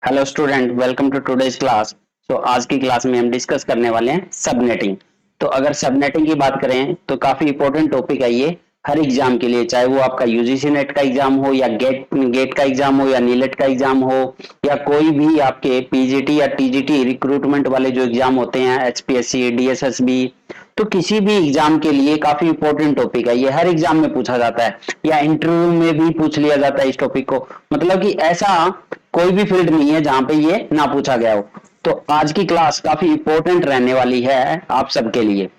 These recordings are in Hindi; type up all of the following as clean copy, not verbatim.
Hello student, welcome to today's class. आज की क्लास में हम डिस्कस करने वाले हैं सबनेटिंग। तो अगर सबनेटिंग की बात करें तो काफी इंपॉर्टेंट टॉपिक है ये हर एग्जाम के लिए, चाहे वो आपका यूजीसी नेट का एग्जाम हो या गेट गेट का एग्जाम हो या नीलेट का एग्जाम हो या कोई भी आपके पीजीटी या टीजीटी रिक्रूटमेंट वाले जो एग्जाम होते हैं, एचपीएससी, डीएसएसबी। तो किसी भी एग्जाम के लिए काफी इंपॉर्टेंट टॉपिक है ये, हर एग्जाम में पूछा जाता है या इंटरव्यू में भी पूछ लिया जाता है इस टॉपिक को। मतलब कि ऐसा कोई भी फील्ड नहीं है जहां पे ये ना पूछा गया हो। तो आज की क्लास काफी इंपॉर्टेंट रहने वाली है आप सबके लिए।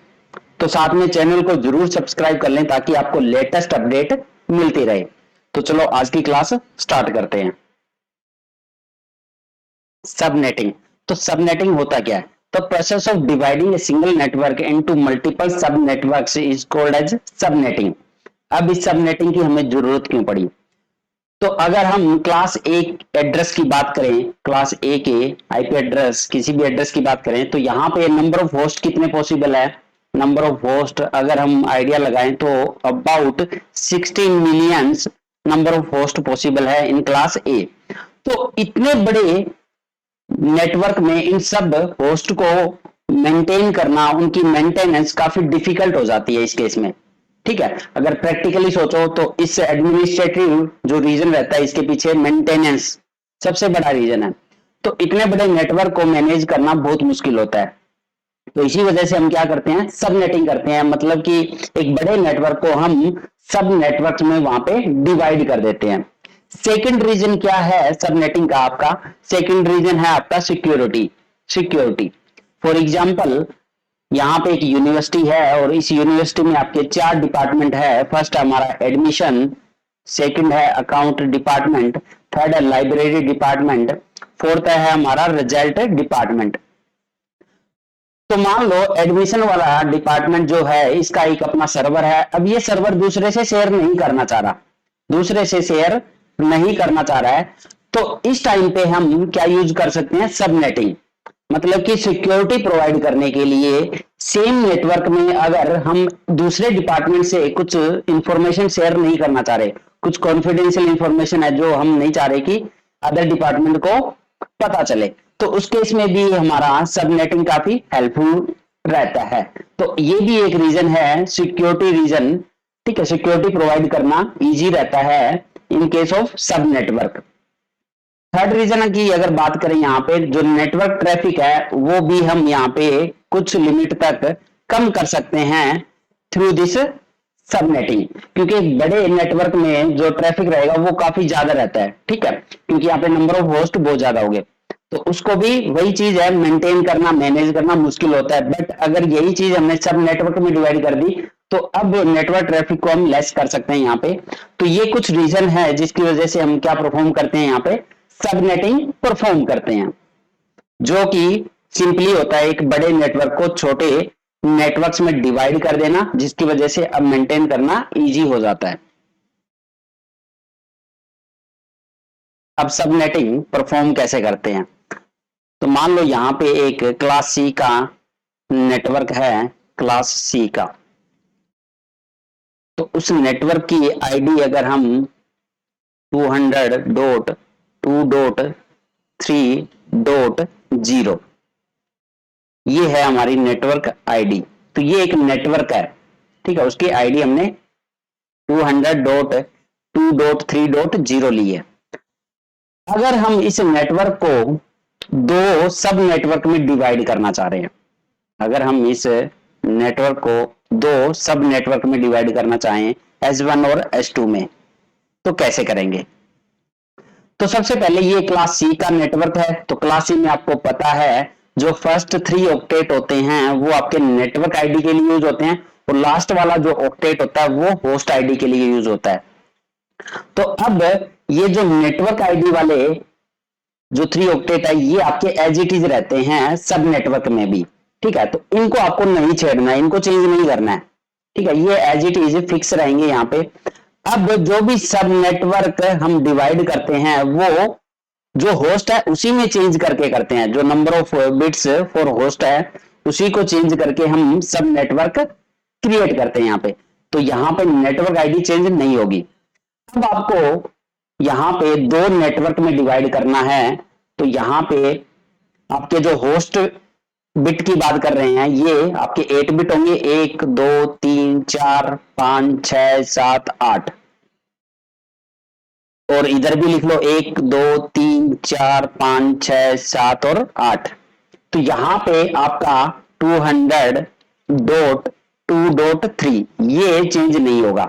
तो साथ में चैनल को जरूर सब्सक्राइब कर लें ताकि आपको लेटेस्ट अपडेट मिलती रहे। तो चलो आज की क्लास स्टार्ट करते हैं। सबनेटिंग। तो सबनेटिंग होता क्या है? तो process of dividing a single network into multiple sub networks is called as subnetting. अब इस सबनेटिंग की हमें जरूरत क्यों पड़ी? तो अगर हम क्लास ए एड्रेस की बात करें, क्लास ए के आईपी एड्रेस, किसी भी एड्रेस की बात करें, तो यहाँ पे नंबर ऑफ होस्ट कितने पॉसिबल है? नंबर ऑफ होस्ट अगर हम आइडिया लगाएं तो about 16 millions number of host possible है इन क्लास ए। तो इतने बड़े नेटवर्क में इन सब होस्ट को मेंटेन करना, उनकी मेंटेनेंस काफी डिफिकल्ट हो जाती है इस केस में। ठीक है, अगर प्रैक्टिकली सोचो तो इस एडमिनिस्ट्रेटिव जो रीजन रहता है इसके पीछे मेंटेनेंस सबसे बड़ा रीजन है। तो इतने बड़े नेटवर्क को मैनेज करना बहुत मुश्किल होता है। तो इसी वजह से हम क्या करते हैं, सब नेटिंग करते हैं। मतलब कि एक बड़े नेटवर्क को हम सब नेटवर्क में वहां पे डिवाइड कर देते हैं। सेकंड रीजन क्या है सब नेटिंग का? आपका सेकंड रीजन है आपका सिक्योरिटी। सिक्योरिटी फॉर एग्जाम्पल, यहाँ पे एक यूनिवर्सिटी है और इस यूनिवर्सिटी में आपके 4 डिपार्टमेंट है। फर्स्ट हमारा एडमिशन, सेकंड है अकाउंट डिपार्टमेंट, थर्ड है लाइब्रेरी डिपार्टमेंट, फोर्थ है हमारा रिजल्ट डिपार्टमेंट। तो मान लो एडमिशन वाला डिपार्टमेंट जो है इसका एक अपना सर्वर है। अब ये सर्वर दूसरे से शेयर नहीं करना चाह रहा, दूसरे से शेयर नहीं करना चाह रहा है। तो इस टाइम पे हम क्या यूज कर सकते हैं? सबनेटिंग। मतलब कि सिक्योरिटी प्रोवाइड करने के लिए सेम नेटवर्क में अगर हम दूसरे डिपार्टमेंट से कुछ इंफॉर्मेशन शेयर नहीं करना चाह रहे, कुछ कॉन्फिडेंशियल इंफॉर्मेशन है जो हम नहीं चाह रहे कि अदर डिपार्टमेंट को पता चले, तो उस केस में भी हमारा सबनेटिंग काफी हेल्पफुल रहता है। तो ये भी एक रीजन है, सिक्योरिटी रीजन। ठीक है, सिक्योरिटी प्रोवाइड करना इजी रहता है इन केस ऑफ सब नेटवर्क। थर्ड रीजन की अगर बात करें, यहाँ पे जो नेटवर्क ट्रैफिक है वो भी हम यहाँ पे कुछ लिमिट तक कम कर सकते हैं थ्रू दिस सबनेटिंग। क्योंकि एक बड़े नेटवर्क में जो ट्रैफिक रहेगा वो काफी ज्यादा रहता है। ठीक है, क्योंकि यहाँ पे नंबर ऑफ होस्ट बहुत ज्यादा हो गए, तो उसको भी वही चीज है, मेंटेन करना, मैनेज करना मुश्किल होता है। बट अगर यही चीज हमने सब नेटवर्क में डिवाइड कर दी तो अब नेटवर्क ट्रैफिक को हम लेस कर सकते हैं यहाँ पे। तो ये कुछ रीजन है जिसकी वजह से हम क्या परफॉर्म करते हैं, यहाँ पे सबनेटिंग परफॉर्म करते हैं, जो कि सिंपली होता है एक बड़े नेटवर्क को छोटे नेटवर्क्स में डिवाइड कर देना, जिसकी वजह से अब मेंटेन करना इजी हो जाता है। अब सबनेटिंग परफॉर्म कैसे करते हैं? तो मान लो यहाँ पे एक क्लास सी का नेटवर्क है, क्लास सी का। तो उस नेटवर्क की आईडी अगर हम 200.2.3.0, ये है हमारी नेटवर्क आईडी। तो ये एक नेटवर्क है, ठीक है, उसकी आईडी हमने 200.2.3.0 ली है। अगर हम इस नेटवर्क को दो सब नेटवर्क में डिवाइड करना चाह रहे हैं, अगर हम इस नेटवर्क को दो सब नेटवर्क में डिवाइड करना चाहें, S1 और S2 में, तो कैसे करेंगे? तो सबसे पहले ये क्लास सी का नेटवर्क है। तो क्लास सी में आपको पता है जो फर्स्ट 3 ऑक्टेट होते हैं वो आपके नेटवर्क आईडी के लिए यूज होते हैं, और लास्ट वाला जो ऑक्टेट होता है वो होस्ट आईडी के लिए यूज होता है। तो अब ये जो नेटवर्क आईडी वाले जो 3 ऑक्टेट है ये आपके एज इट इज रहते हैं सब नेटवर्क में भी। ठीक है, तो इनको आपको नहीं छेड़ना है, इनको चेंज नहीं करना है। ठीक है, ये एज इट इज फिक्स रहेंगे यहाँ पे। अब जो भी सब नेटवर्क हम डिवाइड करते हैं वो जो होस्ट है उसी में चेंज करके करते हैं, जो number of bits for host है उसी को चेंज करके हम सब नेटवर्क क्रिएट करते हैं यहाँ पे। तो यहाँ पे नेटवर्क आईडी चेंज नहीं होगी। अब आपको यहाँ पे दो नेटवर्क में डिवाइड करना है, तो यहाँ पे आपके जो होस्ट बिट की बात कर रहे हैं ये आपके 8 बिट होंगे, 1 2 3 4 5 6 7 8, और इधर भी लिख लो 1 2 3 4 5 6 7 और 8। तो यहां पे आपका 200.2.3 ये चेंज नहीं होगा।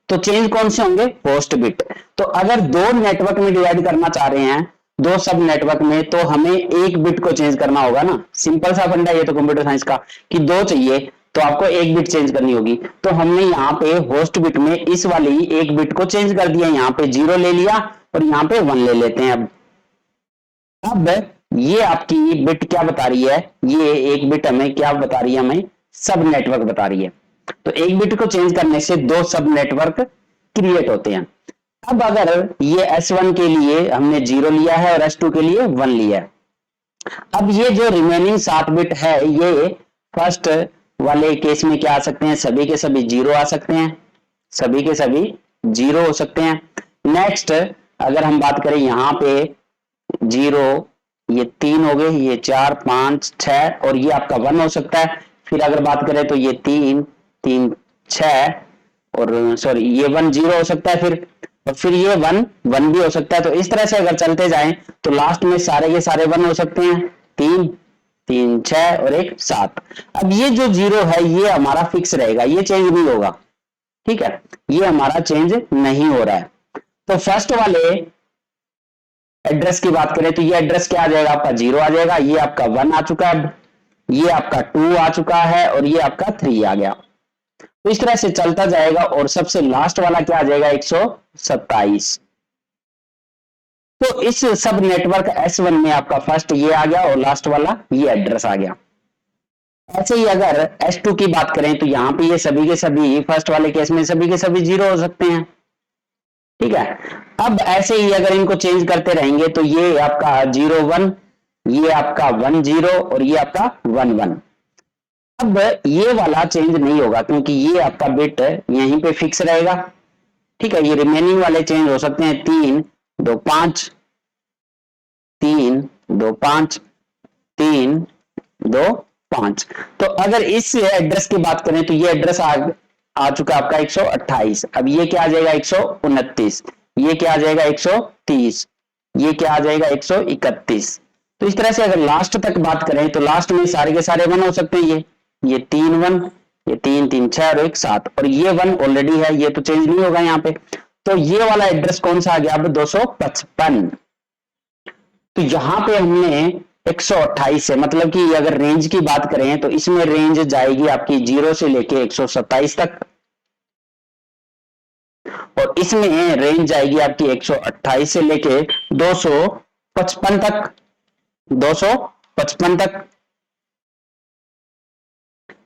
तो चेंज कौन से होंगे? Host bit. तो अगर दो नेटवर्क में डिवाइड करना चाह रहे हैं, दो सब नेटवर्क में, तो हमें एक बिट को चेंज करना होगा ना। सिंपल सा फंडा ये तो कंप्यूटर साइंस का, कि दो चाहिए तो आपको एक बिट चेंज करनी होगी। तो हमने यहाँ पे होस्ट बिट में इस वाली एक बिट को चेंज कर दिया, यहाँ पे 0 ले लिया और यहाँ पे 1 ले लेते हैं। अब ये आपकी बिट क्या बता रही है? ये एक बिट हमें क्या बता रही है? हमें सब नेटवर्क बता रही है। तो एक बिट को चेंज करने से दो सब नेटवर्क क्रिएट होते हैं। अब अगर ये S1 के लिए हमने 0 लिया है और S2 के लिए 1 लिया है, अब ये जो रिमेनिंग 7 बिट है ये फर्स्ट वाले केस में क्या आ सकते हैं? सभी के सभी 0 आ सकते हैं, सभी के सभी 0 हो सकते हैं। नेक्स्ट अगर हम बात करें यहाँ पे 0, ये 3 हो गए, ये 4 5 6 और ये आपका 1 हो सकता है। फिर अगर बात करें तो ये 3 3 6 और सॉरी ये 1 0 हो सकता है, फिर ये 1 1 भी हो सकता है। तो इस तरह से अगर चलते जाएं तो लास्ट में सारे के सारे 1 हो सकते हैं, 3 3 6 और 1 7। अब ये जो 0 है ये हमारा फिक्स रहेगा, ये चेंज नहीं होगा, ठीक है, ये हमारा चेंज नहीं हो रहा है। तो फर्स्ट वाले एड्रेस की बात करें तो ये एड्रेस क्या आ जाएगा? आपका 0 आ जाएगा, ये आपका 1 आ चुका है, ये आपका 2 आ चुका है और ये आपका 3 आ गया। तो इस तरह से चलता जाएगा और सबसे लास्ट वाला क्या आ जाएगा? 127। तो इस सब नेटवर्क S1 में आपका फर्स्ट ये आ गया और लास्ट वाला ये एड्रेस आ गया। ऐसे ही अगर S2 की बात करें तो यहां पे ये सभी के सभी फर्स्ट वाले केस में सभी के सभी 0 हो सकते हैं, ठीक है। अब ऐसे ही अगर इनको चेंज करते रहेंगे तो ये आपका 0 1, ये आपका 1 0 और ये आपका 1 1। अब ये वाला चेंज नहीं होगा क्योंकि ये आपका बिट यहीं पे फिक्स रहेगा, ठीक है। ये रिमेनिंग वाले चेंज हो सकते हैं 3 2 5 3 2 5 3 2 5। तो अगर इस एड्रेस की बात करें तो ये एड्रेस आ चुका आपका 128। अब ये क्या आ जाएगा? 129। ये क्या आ जाएगा? 130। ये क्या आ जाएगा? 131। तो इस तरह से अगर लास्ट तक बात करें तो लास्ट में सारे के सारे 1 हो सकते हैं। ये 3 1, ये 3 3 6 और 1 7 और ये 1 ऑलरेडी है, ये तो चेंज नहीं होगा यहाँ पे। तो ये वाला एड्रेस कौन सा आ गया? अब 255। तो यहां पे हमने 128 है, मतलब कि अगर रेंज की बात करें तो इसमें रेंज जाएगी आपकी 0 से लेके 127 तक और इसमें रेंज जाएगी आपकी 128 से लेके 255 तक, 255 तक।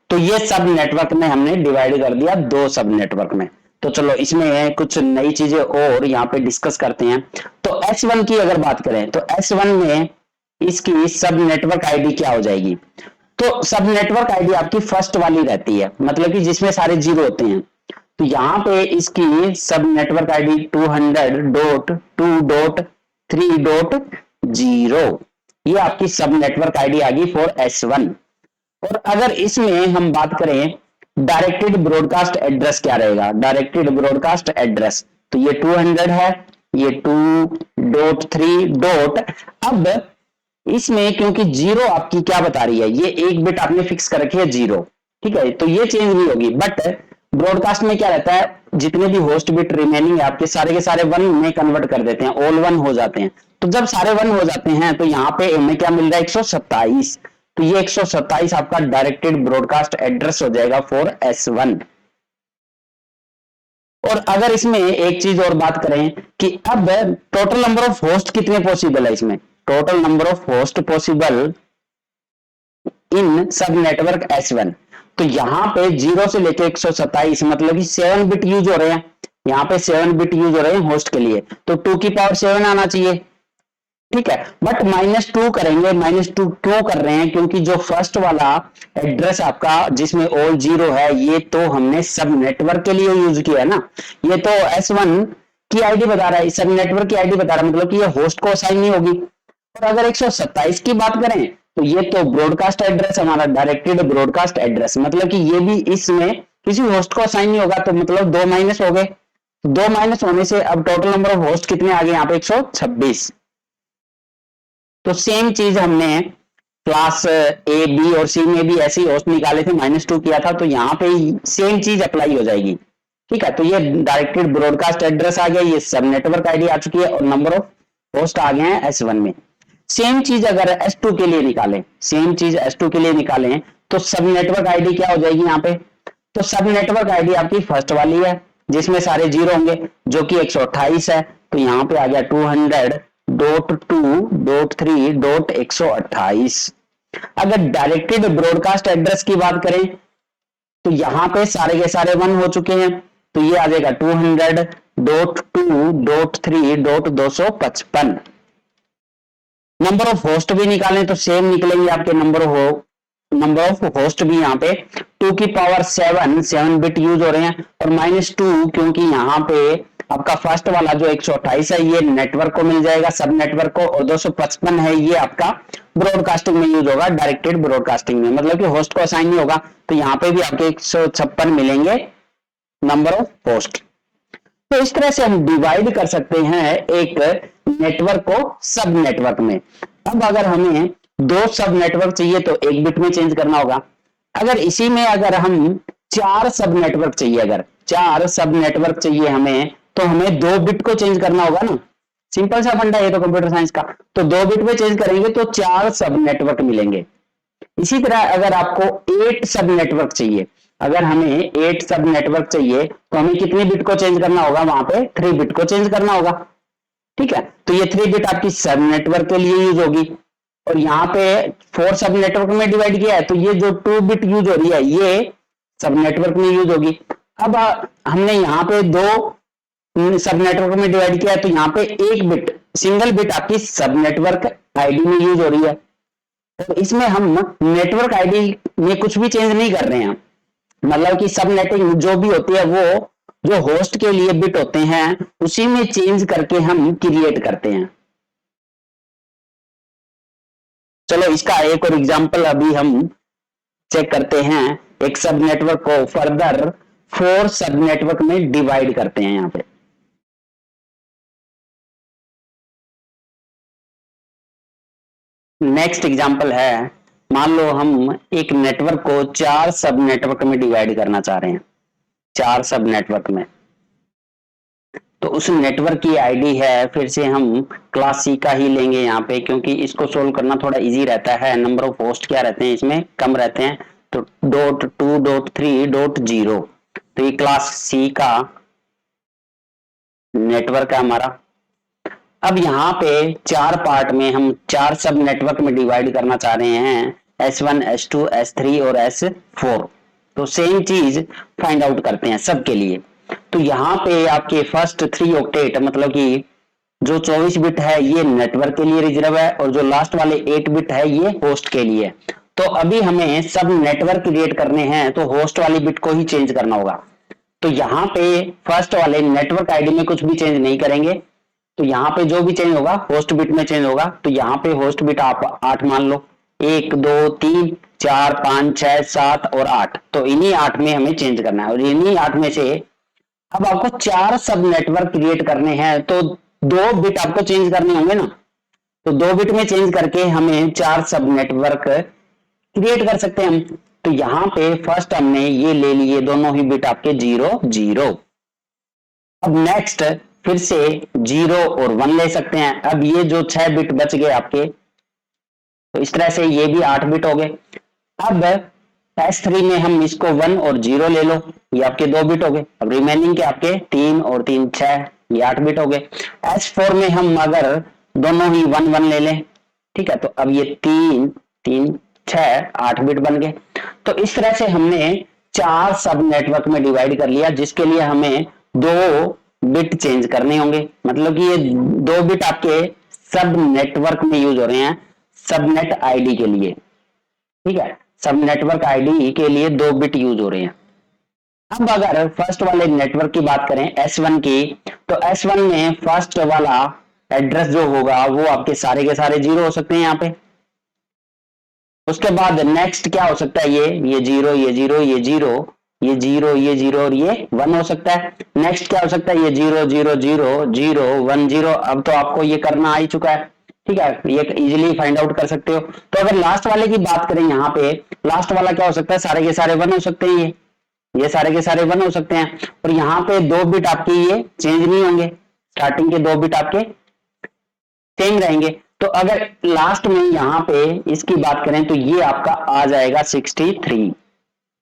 तो ये सब नेटवर्क में हमने डिवाइड कर दिया दो सब नेटवर्क में। तो चलो इसमें कुछ नई चीजें और यहाँ पे डिस्कस करते हैं। तो S1 की अगर बात करें तो S1 में इसकी सब नेटवर्क आईडी क्या हो जाएगी? तो सब नेटवर्क आईडी आपकी फर्स्ट वाली रहती है, मतलब कि जिसमें सारे 0 होते हैं। तो यहाँ पे इसकी सब नेटवर्क आईडी 200.2.3.0 ये आपकी सब नेटवर्क आईडी आ गई फॉर S1। और अगर इसमें हम बात करें डायरेक्टेड ब्रॉडकास्ट एड्रेस क्या रहेगा? डायरेक्टेड ब्रॉडकास्ट एड्रेस तो ये 200 है, ये 2.3. अब इसमें क्योंकि 0 आपकी क्या बता रही है? ये एक बिट आपने फिक्स कर रखी है 0, ठीक है, तो ये चेंज नहीं होगी। बट ब्रॉडकास्ट में क्या रहता है? जितने भी होस्ट बिट रिमेनिंग है आपके सारे के सारे 1 में कन्वर्ट कर देते हैं, ऑल 1 हो जाते हैं। तो जब सारे 1 हो जाते हैं तो यहाँ पे हमें क्या मिल रहा है? 127। तो ये 127 आपका डायरेक्टेड ब्रॉडकास्ट एड्रेस हो जाएगा फॉर S1। और अगर इसमें एक चीज और बात करें कि अब टोटल नंबर ऑफ होस्ट कितने पॉसिबल है? इसमें total number of host possible in सब नेटवर्क S1। तो यहां पे 0 से लेके 127 मतलब कि 7 बिट यूज हो रहे हैं, यहाँ पे 7 बिट यूज हो रहे हैं होस्ट के लिए, तो 2 की पावर 7 आना चाहिए, ठीक है। बट -2 करेंगे। -2 क्यों कर रहे हैं? क्योंकि जो फर्स्ट वाला एड्रेस आपका जिसमें ऑल 0 है ये तो हमने सब नेटवर्क के लिए यूज किया है ना, ये तो S1 की आईडी बता रहा है, सब नेटवर्क की आईडी बता रहा है, मतलब कि ये होस्ट को असाइन नहीं होगी। और अगर 127 की बात करें तो ये तो ब्रॉडकास्ट एड्रेस हमारा, डायरेक्टेड ब्रॉडकास्ट एड्रेस, मतलब कि ये भी इसमें किसी होस्ट को असाइन नहीं होगा, तो मतलब 2 माइनस हो गए। 2 माइनस होने से अब टोटल नंबर ऑफ होस्ट कितने आ गए यहाँ पे 126। तो सेम चीज हमने क्लास ए बी और सी में भी ऐसे ही होस्ट निकाले थे, -2 किया था, तो यहाँ पे सेम चीज अप्लाई हो जाएगी। ठीक है, तो ये डायरेक्टेड ब्रॉडकास्ट एड्रेस आ गया, ये सब नेटवर्क आईडी आ चुकी है और नंबर ऑफ होस्ट आ गए हैं S1 में। सेम चीज अगर S2 के लिए निकालें, सेम चीज S2 के लिए निकालें तो सब नेटवर्क आईडी क्या हो जाएगी यहाँ पे, तो सब नेटवर्क आईडी आपकी फर्स्ट वाली है जिसमें सारे जीरो होंगे जो कि 128 है, तो यहाँ पे आ गया 200.2.3.128। अगर डायरेक्टेड ब्रॉडकास्ट एड्रेस की बात करें तो यहां पे सारे के सारे 1 हो चुके हैं, तो ये आ जाएगा 200.2.3.255। नंबर ऑफ होस्ट भी निकालें तो सेम निकलेंगे आपके नंबर ऑफ होस्ट भी यहाँ पे 2 की पावर 7 बिट यूज हो रहे हैं, और -2 क्योंकि यहाँ पे आपका फर्स्ट वाला जो 128 है ये नेटवर्क को मिल जाएगा, सब नेटवर्क को, और 255 है ये आपका ब्रॉडकास्टिंग में यूज होगा, डायरेक्टेड ब्रॉडकास्टिंग में, मतलब कि होस्ट को असाइन नहीं होगा, तो यहाँ पे भी आपके 156 मिलेंगे नंबर ऑफ होस्ट। तो इस तरह से हम डिवाइड कर सकते हैं एक नेटवर्क को सब नेटवर्क में। अब अगर हमें 2 सब नेटवर्क चाहिए तो 1 बिट में चेंज करना होगा। अगर इसी में अगर हम 4 सब नेटवर्क चाहिए, अगर 4 सब नेटवर्क चाहिए हमें, तो हमें 2 बिट को चेंज करना होगा ना, सिंपल सा फंडा है तो कंप्यूटर साइंस का। तो 2 बिट में चेंज करेंगे तो 4 सब नेटवर्क मिलेंगे। इसी तरह अगर आपको 8 सब नेटवर्क चाहिए, अगर हमें 8 सब नेटवर्क चाहिए तो हमें कितने बिट को चेंज करना होगा, वहां पे 3 बिट को चेंज करना होगा। ठीक है, तो ये 3 बिट आपकी सब नेटवर्क के लिए यूज होगी, और यहाँ पे 4 सब नेटवर्क में डिवाइड किया है तो ये जो 2 बिट यूज हो रही है ये सब नेटवर्क में यूज होगी। अब हमने यहाँ पे 2 सब नेटवर्क में डिवाइड किया है तो यहाँ पे 1 बिट, सिंगल बिट आपकी सब नेटवर्क आईडी में यूज हो रही है, और इसमें हम नेटवर्क आईडी में कुछ भी चेंज नहीं कर रहे हैं, मतलब कि सब नेटिंग जो भी होती है वो जो होस्ट के लिए बिट होते हैं उसी में चेंज करके हम क्रिएट करते हैं। चलो इसका एक और एग्जांपल अभी हम चेक करते हैं। एक सब नेटवर्क को फर्दर 4 सब नेटवर्क में डिवाइड करते हैं यहाँ पे। नेक्स्ट एग्जांपल है, मान लो हम एक नेटवर्क को 4 सब नेटवर्क में डिवाइड करना चाह रहे हैं, 4 सब नेटवर्क में। तो उस नेटवर्क की आईडी है, फिर से हम क्लास सी का ही लेंगे यहाँ पे, क्योंकि इसको सोल्व करना थोड़ा इजी रहता है। नंबर ऑफ होस्ट क्या रहते हैं इसमें, कम रहते हैं, तो .2.3.0, तो ये क्लास सी का नेटवर्क है हमारा। अब यहाँ पे 4 पार्ट में हम 4 सब नेटवर्क में डिवाइड करना चाह रहे हैं, S1, S2, S3 और S4। तो सेम चीज फाइंड आउट करते हैं सबके लिए। तो यहाँ पे आपके फर्स्ट 3 ऑक्टेट, मतलब कि जो 24 बिट है ये नेटवर्क के लिए रिजर्व है, और जो लास्ट वाले 8 बिट है ये होस्ट के लिए। तो अभी हमें सब नेटवर्क क्रिएट करने हैं तो होस्ट वाली बिट को ही चेंज करना होगा। तो यहाँ पे फर्स्ट वाले नेटवर्क आईडी में कुछ भी चेंज नहीं करेंगे, तो यहाँ पे जो भी चेंज होगा होस्ट बिट में चेंज होगा। तो यहाँ पे होस्ट बिट आप 8 मान लो, 1 2 3 4 5 6 7 और 8, तो इन्हीं 8 में हमें चेंज करना है। और इन्हीं 8 में से अब आपको 4 सब नेटवर्क क्रिएट करने हैं तो 2 बिट आपको चेंज करने होंगे ना, तो 2 बिट में चेंज करके हमें 4 सब नेटवर्क क्रिएट कर सकते हैं हम। तो यहाँ पे फर्स्ट हमने ये ले लिए दोनों ही बिट आपके 0 0। अब नेक्स्ट फिर से 0 और 1 ले सकते हैं। अब ये जो 6 बिट बच गए आपके, तो इस तरह से ये भी 8 बिट हो गए। अब S3 में हम इसको 1 और 0 ले लो, ये आपके 2 बिट हो गए। अब रिमेनिंग के आपके 3 और 3 6, ये 8 बिट हो गए। S4 में हम अगर दोनों ही 1 1 ले लें, ठीक है, तो अब ये 3 3 6 8 बिट बन गए। तो इस तरह से हमने 4 सब नेटवर्क में डिवाइड कर लिया, जिसके लिए हमें 2 बिट चेंज करने होंगे, मतलब कि ये 2 बिट आपके सब नेटवर्क में यूज हो रहे हैं, सबनेट आईडी के लिए। ठीक है, सब नेटवर्क आईडी के लिए 2 बिट यूज हो रहे हैं। अब अगर फर्स्ट वाले नेटवर्क की बात करें S1 की, तो S1 में फर्स्ट वाला एड्रेस जो होगा वो आपके सारे के सारे जीरो हो सकते हैं यहाँ पे। उसके बाद नेक्स्ट क्या हो सकता है, ये जीरो, ये जीरो, ये जीरो, ये जीरो, ये जीरो और ये वन हो सकता है। नेक्स्ट क्या हो सकता है, ये zero zero zero zero one zero. अब तो आपको ये करना आ ही चुका है, ठीक है, ये इजीली फाइंड आउट कर सकते हो। तो अगर लास्ट वाले की बात करें यहाँ पे, लास्ट वाला क्या हो सकता है, सारे के सारे वन हो सकते हैं, ये सारे के सारे वन हो सकते हैं। और यहाँ पे 2 बिट आपके ये चेंज नहीं होंगे, स्टार्टिंग के 2 बिट आपके सेम रहेंगे। तो अगर लास्ट में यहाँ पे इसकी बात करें तो ये आपका आ जाएगा 63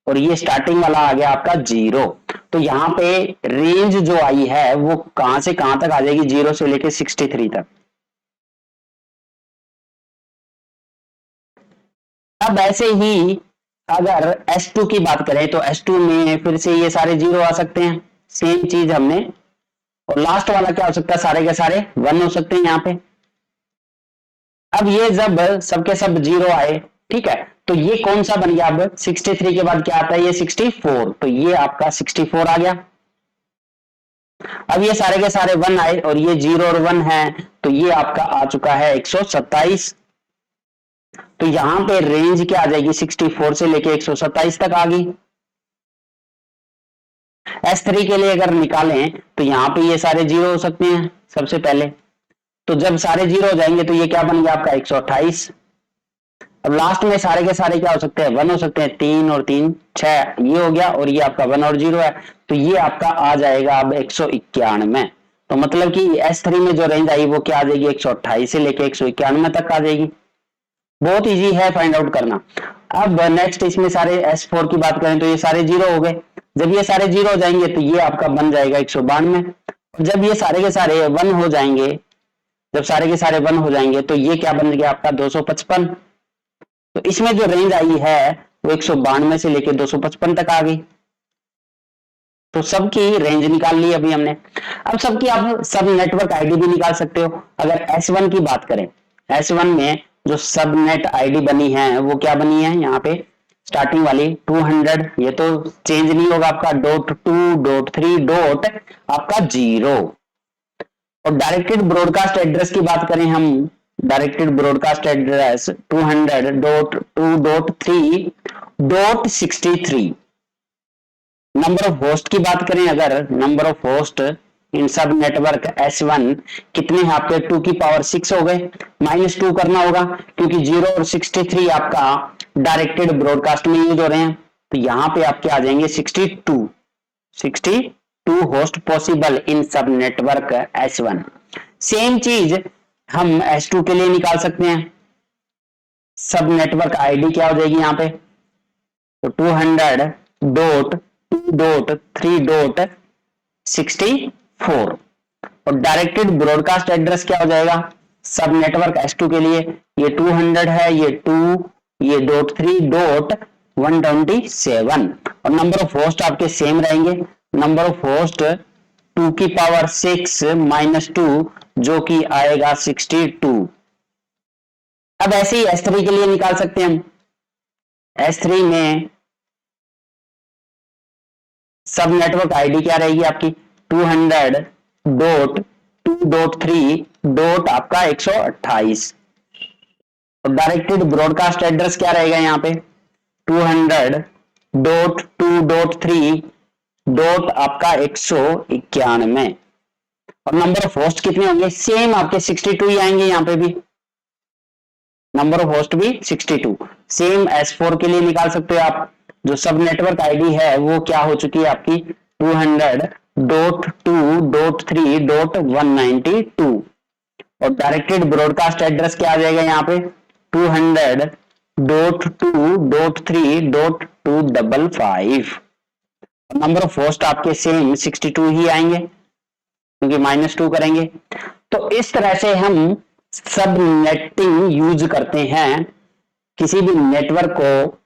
और ये स्टार्टिंग वाला आ गया आपका 0। तो यहाँ पे रेंज जो आई है वो कहां से कहां तक आ जाएगी, 0 से लेके 63 तक। अब ऐसे ही अगर S2 की बात करें तो S2 में फिर से ये सारे 0 आ सकते हैं, सेम चीज हमने। और लास्ट वाला क्या हो सकता है, सारे के सारे 1 हो सकते हैं यहाँ पे। अब ये जब सबके सब 0 आए, ठीक है, तो ये कौन सा बन गया, अब 63 के बाद क्या आता है, ये 64, तो ये आपका 64 आ गया। अब ये सारे के सारे 1 आए और ये 0 और 1 है, तो ये आपका आ चुका है 127। तो यहां पे रेंज क्या आ जाएगी, 64 से लेके 127 तक आ गई। S3 के लिए अगर निकालें तो यहां पे ये सारे 0 हो सकते हैं सबसे पहले। तो जब सारे 0 हो जाएंगे तो ये क्या बन गया आपका 128। अब लास्ट में सारे के सारे क्या हो सकते हैं, 1 हो सकते हैं, 3 और 3 6, ये हो गया, और ये आपका 1 और 0 है, तो ये आपका आ जाएगा अब 191। तो मतलब कि S3 में जो रेंज आई वो क्या आ जाएगी, 128 से लेके 191 तक आ जाएगी। बहुत इजी है फाइंड आउट करना। अब नेक्स्ट इसमें सारे S4 की बात करें तो ये सारे 0 हो गए। जब ये सारे 0 हो जाएंगे तो ये आपका बन जाएगा 192। जब ये सारे के सारे 1 हो जाएंगे, जब सारे के सारे 1 हो जाएंगे तो ये क्या बन गया आपका 255। तो इसमें जो रेंज आई है वो 192 से लेके 255 तक आ गई। तो सबकी रेंज निकाल ली अभी हमने। अब सबकी आप सब नेटवर्क आईडी भी निकाल सकते हो। अगर S1 की बात करें, S1 में जो सब नेट आईडी बनी है वो क्या बनी है, यहाँ पे स्टार्टिंग वाली 200, ये तो चेंज नहीं होगा आपका, .2 .3 आपका 0। और डायरेक्टेड ब्रॉडकास्ट एड्रेस की बात करें हम, directed broadcast address 200.2.3.63। Number of host की बात करें, अगर नंबर ऑफ होस्ट इन सब नेटवर्क S1 कितने हैं आपके, 2 की पावर 6 हो गए, -2 करना होगा क्योंकि 0 और 63 आपका डायरेक्टेड ब्रॉडकास्ट में यूज हो रहे हैं। तो यहां पे आपके आ जाएंगे 62 होस्ट पॉसिबल इन सब नेटवर्क S1। सेम चीज हम S2 के लिए निकाल सकते हैं। सब नेटवर्क आईडी क्या हो जाएगी यहाँ पे, तो 200.2.3.64। और डायरेक्टेड ब्रॉडकास्ट एड्रेस क्या हो जाएगा सब नेटवर्क S2 के लिए, ये 200 है, ये 2, ये .3.127। और नंबर ऑफ होस्ट आपके सेम रहेंगे, नंबर ऑफ होस्ट 2 की पावर 6 -2 जो कि आएगा 62। अब ऐसे ही S3 के लिए निकाल सकते हैं हम। S3 में सब नेटवर्क आईडी क्या रहेगी आपकी, 200.2.3. आपका 128। और डायरेक्टेड ब्रॉडकास्ट एड्रेस क्या रहेगा यहाँ पे, 200.2.3. आपका 191। और नंबर ऑफ होस्ट कितने होंगे, सेम आपके 62 ही आएंगे यहाँ पे भी, नंबर ऑफ होस्ट भी 62। सेम S4 के लिए निकाल सकते हो आप। जो सब नेटवर्क आईडी है वो क्या हो चुकी है आपकी 200.2.3.192। और डायरेक्टेड ब्रॉडकास्ट एड्रेस क्या आ जाएगा यहाँ पे 200.2.3.255। नंबर ऑफ होस्ट आपके सेम 62 ही आएंगे क्योंकि -2 करेंगे। तो इस तरह से हम सब नेटिंग यूज करते हैं किसी भी नेटवर्क को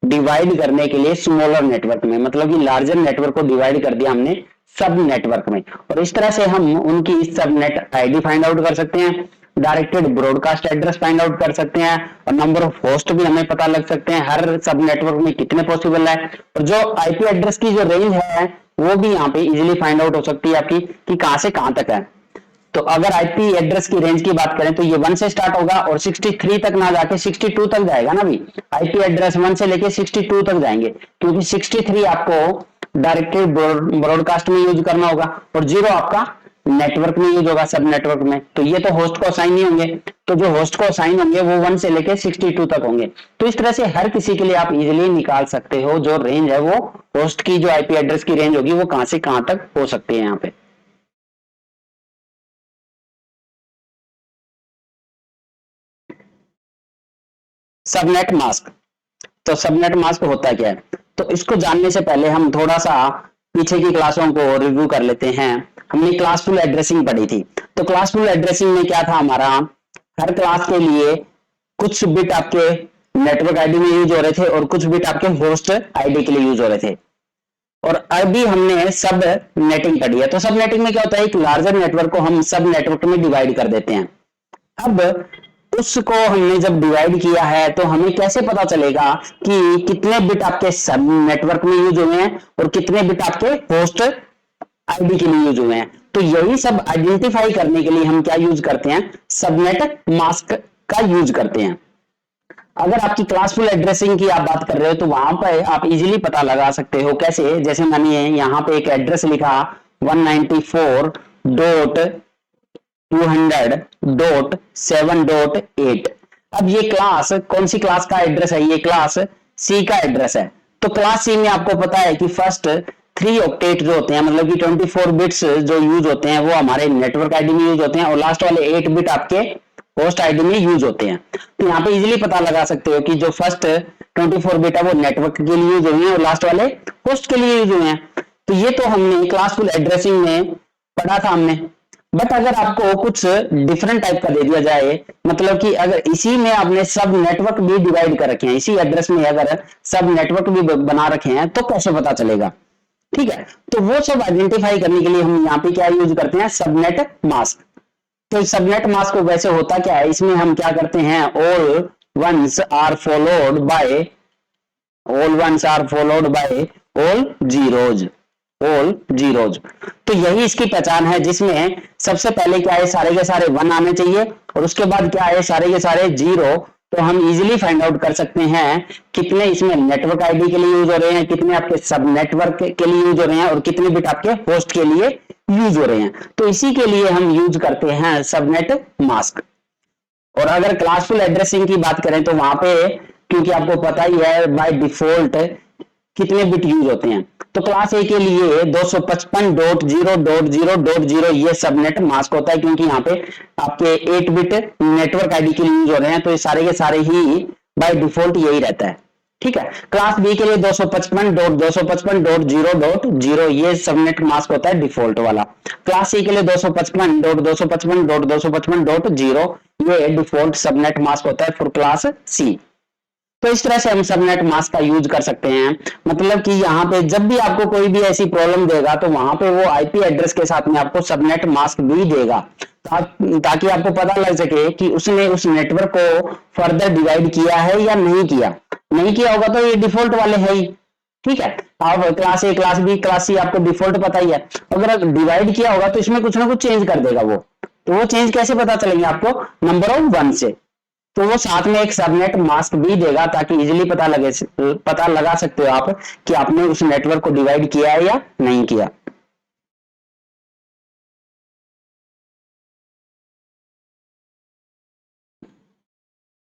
डिवाइड करने के लिए स्मॉलर नेटवर्क में, मतलब कि लार्जर नेटवर्क को डिवाइड कर दिया हमने सब नेटवर्क में। और इस तरह से हम उनकी सब नेट आईडी फाइंड आउट कर सकते हैं, directed broadcast address find out कर सकते हैं, और नंबर ऑफ होस्ट भी हमें पता लग सकते हैं हर सब नेटवर्क में कितने पॉसिबल है। और जो आईपी एड्रेस की जो रेंज है वो भी यहाँ पे इजीली फाइंड आउट हो सकती है आपकी कि कहां से कहां तक है। तो अगर आईपी एड्रेस की रेंज की बात करें तो ये 1 से स्टार्ट होगा और 63 तक ना जाके 62 तक जाएगा ना भी। आईपी एड्रेस 1 से लेके 62 तक जाएंगे, क्योंकि 63 आपको डायरेक्टली ब्रॉडकास्ट में यूज करना होगा और 0 आपका नेटवर्क में यूज होगा, सब नेटवर्क में। तो ये तो होस्ट को असाइन नहीं होंगे, तो जो होस्ट को असाइन होंगे वो 1 से लेके 62 तक होंगे। तो इस तरह से हर किसी के लिए आप इजिली निकाल सकते हो जो रेंज है, वो होस्ट की जो आईपी एड्रेस की रेंज होगी वो कहां से कहां तक हो सकती है यहाँ पे। Subnet mask. तो सबनेट मास्क होता क्या है, तो इसको जानने से पहले हम थोड़ा सा पीछे की क्लासों को रिव्यू कर लेते हैं। हमने क्लासफुल एड्रेसिंग पढ़ी थी, तो क्लासफुल एड्रेसिंग में क्या था हमारा, हर क्लास के लिए कुछ बिट आपके नेटवर्क आईडी में यूज हो रहे थे और कुछ बिट आपके होस्ट आईडी के लिए यूज हो रहे थे। और अभी हमने सब नेटिंग पढ़ी है। तो सब नेटिंग में क्या होता है, एक लार्जर नेटवर्क को हम सब नेटवर्क में डिवाइड कर देते हैं। अब उसको हमने जब डिवाइड किया है तो हमें कैसे पता चलेगा कि कितने बिट आपके सब नेटवर्क में यूज हुए हैं और कितने बिट आपके होस्ट आईडी के लिए यूज हुए हैं। तो यही सब आइडेंटिफाई करने के लिए हम क्या यूज करते हैं, सबनेट मास्क का यूज करते हैं। अगर आपकी क्लासफुल एड्रेसिंग की आप बात कर रहे हो तो वहां पर आप इजीली पता लगा सकते हो। कैसे, जैसे मैंने यहाँ पे एक एड्रेस लिखा 194.200.7.8। अब ये क्लास कौन सी क्लास का एड्रेस है, ये क्लास सी का एड्रेस है। तो क्लास सी में आपको पता है कि फर्स्ट 3 ऑक्टेट जो होते हैं, मतलब कि 24 बिट्स जो यूज होते हैं वो हमारे नेटवर्क आईडी में यूज होते हैं और लास्ट वाले 8 बिट आपके होस्ट आईडी में यूज होते हैं। तो यहाँ पे इजीली पता लगा सकते हो कि जो फर्स्ट 24 बिट है वो नेटवर्क के लिए यूज हुए हैं और लास्ट वाले होस्ट के लिए यूज हुए हैं। तो ये तो हमने क्लासफुल एड्रेसिंग में पढ़ा था हमने। बट अगर आपको कुछ डिफरेंट टाइप का दे दिया जाए, मतलब कि अगर इसी में आपने सब नेटवर्क भी डिवाइड कर रखे हैं, इसी एड्रेस में अगर सब नेटवर्क भी बना रखे हैं, तो कैसे पता चलेगा। ठीक है, तो वो सब आइडेंटिफाई करने के लिए हम यहाँ पे क्या यूज करते हैं, सबनेट मास्क। तो सबनेट मास्क वैसे होता क्या है, इसमें हम क्या करते हैं, all ones are followed by all zeros. तो यही इसकी पहचान है, जिसमें सबसे पहले क्या है, सारे के सारे 1 आने चाहिए और उसके बाद क्या है, सारे के सारे 0। तो हम इजीली फाइंड आउट कर सकते हैं कितने इसमें नेटवर्क आईडी के लिए यूज हो रहे हैं, कितने आपके सब नेटवर्क के लिए यूज हो रहे हैं और कितने बिट आपके होस्ट के लिए यूज हो रहे हैं। तो इसी के लिए हम यूज करते हैं सबनेट मास्क। और अगर क्लासफुल एड्रेसिंग की बात करें तो वहां पे, क्योंकि आपको पता ही है बाय डिफॉल्ट कितने बिट यूज होते हैं, तो क्लास ए के लिए 255.0.0.0 ये सबनेट मास्क होता है, क्योंकि यहाँ पे आपके 8 बिट नेटवर्क आईडी के लिए यूज हो रहे हैं। तो ये सारे के सारे ही बाय डिफॉल्ट यही रहता है। ठीक है, क्लास बी के लिए 255.255.0.0 ये सबनेट मास्क होता है डिफॉल्ट वाला। क्लास सी के लिए 255.255.255.0 ये डिफॉल्ट सबनेट मास्क होता है फॉर क्लास सी। तो इस तरह से हम सबनेट मास्क का यूज कर सकते हैं। मतलब कि यहाँ पे जब भी आपको कोई भी ऐसी प्रॉब्लम देगा तो वहां पे वो आईपी एड्रेस के साथ में आपको सबनेट मास्क भी देगा, ताकि आपको पता लग सके कि उसने उस नेटवर्क को फर्दर डिवाइड किया है या नहीं किया। नहीं किया होगा तो ये डिफॉल्ट वाले है ही। ठीक है, अब class A, class B, class C आपको डिफॉल्ट पता ही है। अगर डिवाइड किया होगा तो इसमें कुछ ना कुछ चेंज कर देगा वो। तो वो चेंज कैसे पता चलेंगे आपको, नंबर ऑफ 1 से। तो वो साथ में एक सबनेट मास्क भी देगा, ताकि इजीली पता लगा सकते हो आप कि आपने उस नेटवर्क को डिवाइड किया है या नहीं किया।